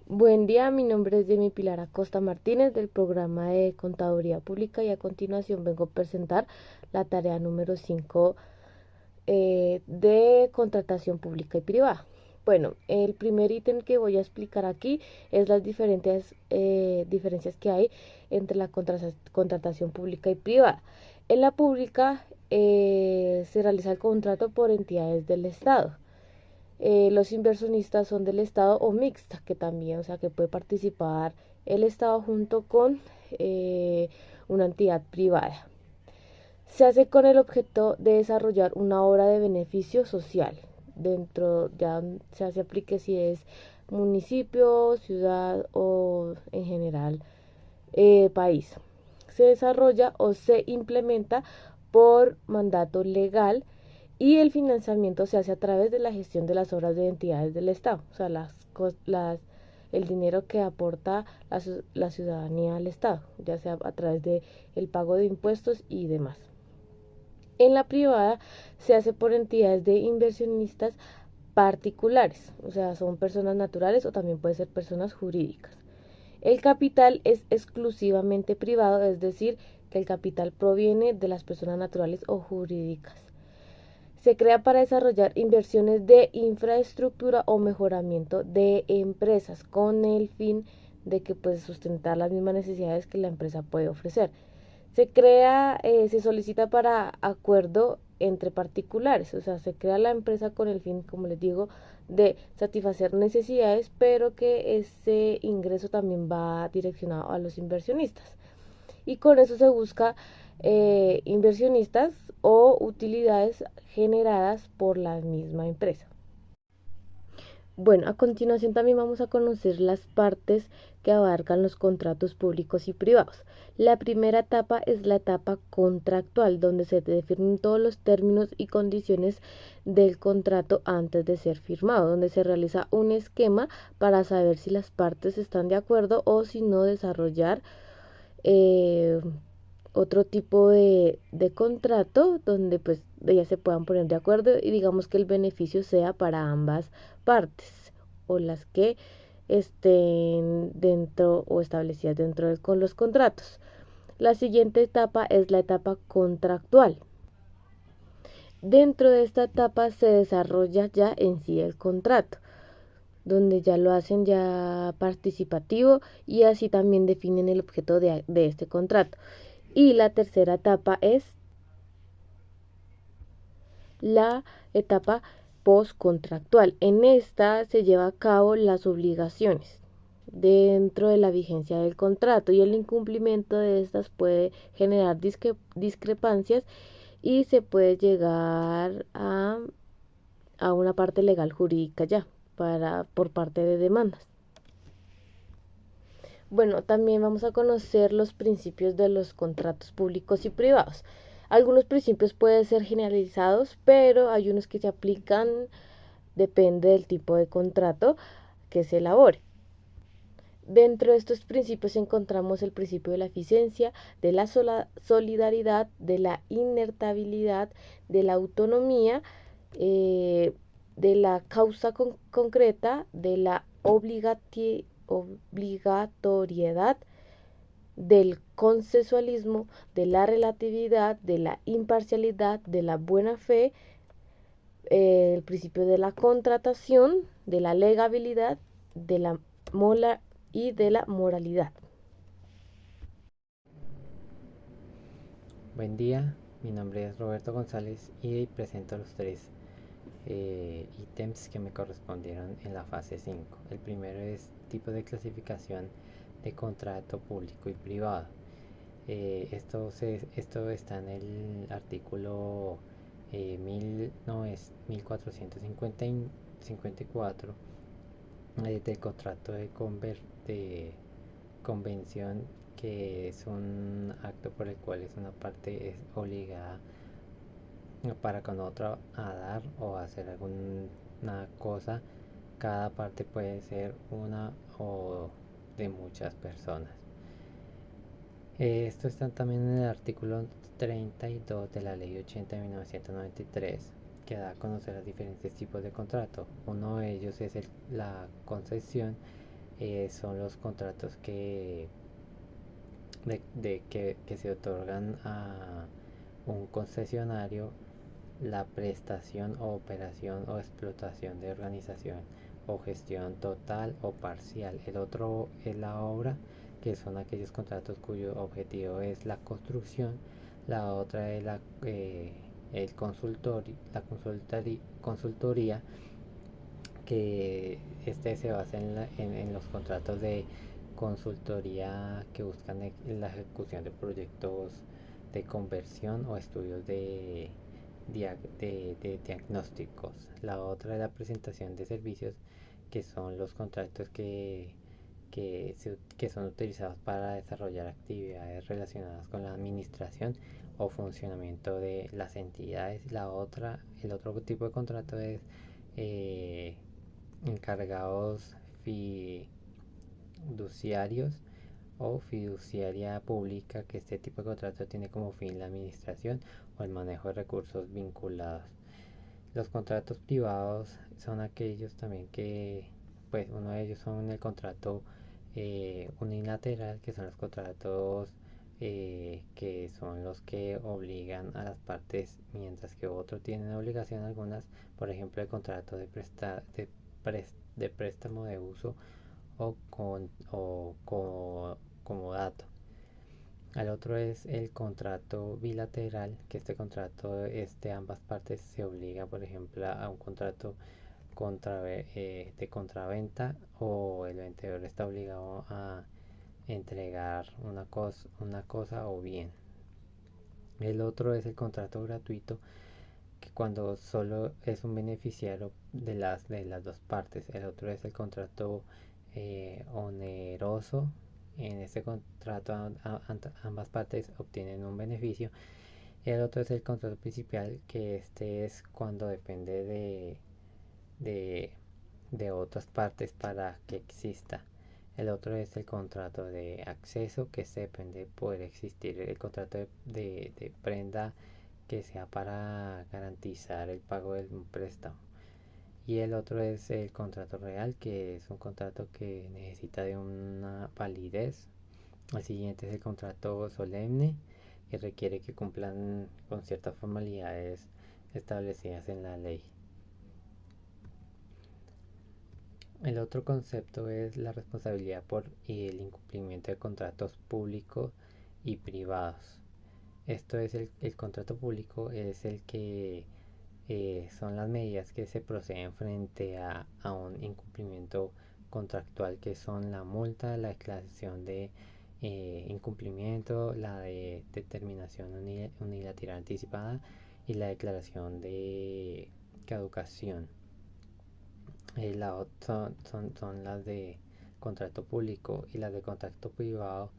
Buen día, mi nombre es Demi Pilar Acosta Martínez del programa de Contaduría Pública y a continuación vengo a presentar la tarea número 5 de contratación pública y privada. Bueno, el primer ítem que voy a explicar aquí es las diferentes diferencias que hay entre la contratación pública y privada. En la pública se realiza el contrato por entidades del Estado. Los inversionistas son del Estado o mixta, que también, o sea, que puede participar el Estado junto con una entidad privada. Se hace con el objeto de desarrollar una obra de beneficio social. Dentro ya se hace aplique si es municipio, ciudad o en general país. Se desarrolla o se implementa por mandato legal y el financiamiento se hace a través de la gestión de las obras de entidades del Estado, o sea, el dinero que aporta la ciudadanía al Estado, ya sea a través de el pago de impuestos y demás. En la privada se hace por entidades de inversionistas particulares, o sea, son personas naturales o también puede ser personas jurídicas. El capital es exclusivamente privado, es decir, que el capital proviene de las personas naturales o jurídicas. Se crea para desarrollar inversiones de infraestructura o mejoramiento de empresas con el fin de que pues sustentar las mismas necesidades que la empresa puede ofrecer. Se solicita para acuerdo entre particulares, o sea, se crea la empresa con el fin, como les digo, de satisfacer necesidades, pero que ese ingreso también va direccionado a los inversionistas. Y con eso se busca inversionistas o utilidades generadas por la misma empresa. Bueno, a continuación también vamos a conocer las partes que abarcan los contratos públicos y privados. La primera etapa es la etapa contractual, donde se definen todos los términos y condiciones del contrato antes de ser firmado, donde se realiza un esquema para saber si las partes están de acuerdo o si no desarrollar eh, otro tipo de contrato donde pues ellas se puedan poner de acuerdo y digamos que el beneficio sea para ambas partes o las que estén dentro o establecidas dentro con los contratos. La siguiente etapa es la etapa contractual. Dentro de esta etapa se desarrolla ya en sí el contrato, donde ya lo hacen ya participativo y así también definen el objeto de este contrato. Y la tercera etapa es la etapa postcontractual. En esta se lleva a cabo las obligaciones dentro de la vigencia del contrato y el incumplimiento de estas puede generar discrepancias y se puede llegar a una parte legal jurídica ya por parte de demandas. Bueno, también vamos a conocer los principios de los contratos públicos y privados. Algunos principios pueden ser generalizados, pero hay unos que se aplican, depende del tipo de contrato que se elabore. Dentro de estos principios encontramos el principio de la eficiencia, de la solidaridad, de la inertabilidad, de la autonomía, eh, de la causa concreta, de la obligatoriedad, del consensualismo, de la relatividad, de la imparcialidad, de la buena fe, el principio de la contratación, de la legabilidad, de la mola y de la moralidad. Buen día, mi nombre es Roberto González y presento los tres ítems que me correspondieron en la fase 5. El primero es tipo de clasificación de contrato público y privado. Esto está en el artículo 1454 del contrato de convención, que es un acto por el cual es una parte es obligada para con otra a dar o hacer alguna cosa. Cada parte puede ser una o de muchas personas. Esto está también en el artículo 32 de la ley 80 de 1993, que da a conocer los diferentes tipos de contrato. Uno de ellos es la concesión, son los contratos que se otorgan a un concesionario la prestación o operación o explotación de organización o gestión total o parcial. El otro es la obra, que son aquellos contratos cuyo objetivo es la construcción. La otra es el consultoría, que se basa en los contratos de consultoría que buscan la ejecución de proyectos de conversión o estudios de diagnósticos. La otra es la presentación de servicios, que son los contratos que son utilizados para desarrollar actividades relacionadas con la administración o funcionamiento de las entidades. El otro tipo de contrato es eh, encargados fiduciarios o fiduciaria pública, que este tipo de contrato tiene como fin la administración o el manejo de recursos vinculados. Los contratos privados son aquellos también que, pues uno de ellos son el contrato unilateral, que son los contratos que son los que obligan a las partes, mientras que otros tienen obligación algunas, por ejemplo el contrato de préstamo de uso como dato. Al otro es el contrato bilateral, que este contrato es de ambas partes, se obliga por ejemplo a un contrato de contraventa, o el vendedor está obligado a entregar una cosa o bien. El otro es el contrato gratuito, que cuando solo es un beneficiario de las dos partes. El otro es el contrato oneroso. En este contrato ambas partes obtienen un beneficio. Y el otro es el contrato principal, que este es cuando depende de, de otras partes para que exista. El otro es el contrato de acceso, que se depende de poder existir el contrato de prenda, que sea para garantizar el pago del préstamo. Y el otro es el contrato real, que es un contrato que necesita de una validez. El siguiente es el contrato solemne, que requiere que cumplan con ciertas formalidades establecidas en la ley. El otro concepto es la responsabilidad por el incumplimiento de contratos públicos y privados. Esto es el contrato público, es el que son las medidas que se proceden frente a un incumplimiento contractual, que son la multa, la declaración de incumplimiento, la de determinación unilateral anticipada y la declaración de caducación. Son las de contrato público, y las de contrato privado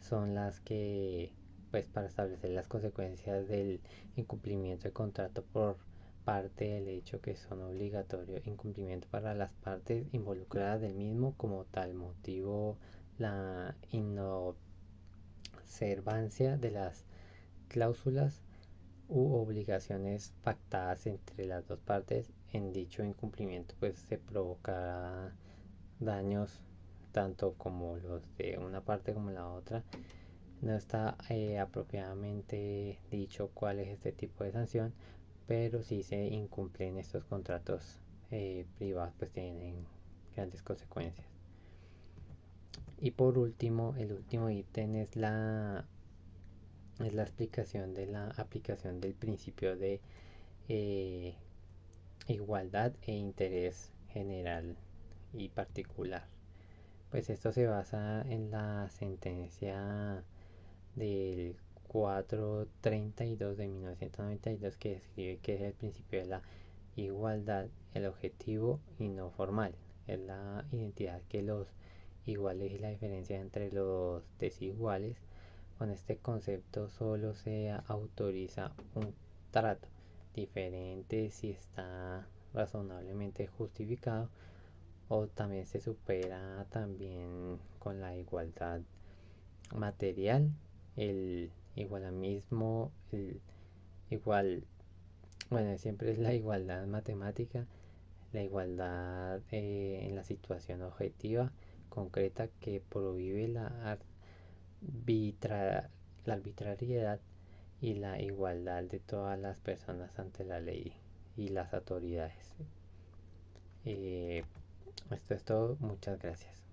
son las que, pues, para establecer las consecuencias del incumplimiento de contrato por parte del hecho, que son obligatorio incumplimiento para las partes involucradas del mismo, como tal motivo la inobservancia de las cláusulas u obligaciones pactadas entre las dos partes. En dicho incumplimiento pues se provocará daños tanto como los de una parte como la otra. No está apropiadamente dicho cuál es este tipo de sanción, pero si se incumplen estos contratos privados, pues tienen grandes consecuencias. Y por último, el último ítem es la explicación de la aplicación del principio de eh, igualdad e interés general y particular. Pues esto se basa en la sentencia del 432 de 1992, que describe que es el principio de la igualdad, el objetivo y no formal. Es la identidad que los iguales y la diferencia entre los desiguales. Con este concepto solo se autoriza un trato diferente si está razonablemente justificado, o también se supera también con la igualdad material, el igualamismo, igual, bueno, siempre es la igualdad matemática, la igualdad en la situación objetiva, concreta que prohíbe la arbitrariedad y la igualdad de todas las personas ante la ley y las autoridades. Eh, Esto es todo, muchas gracias.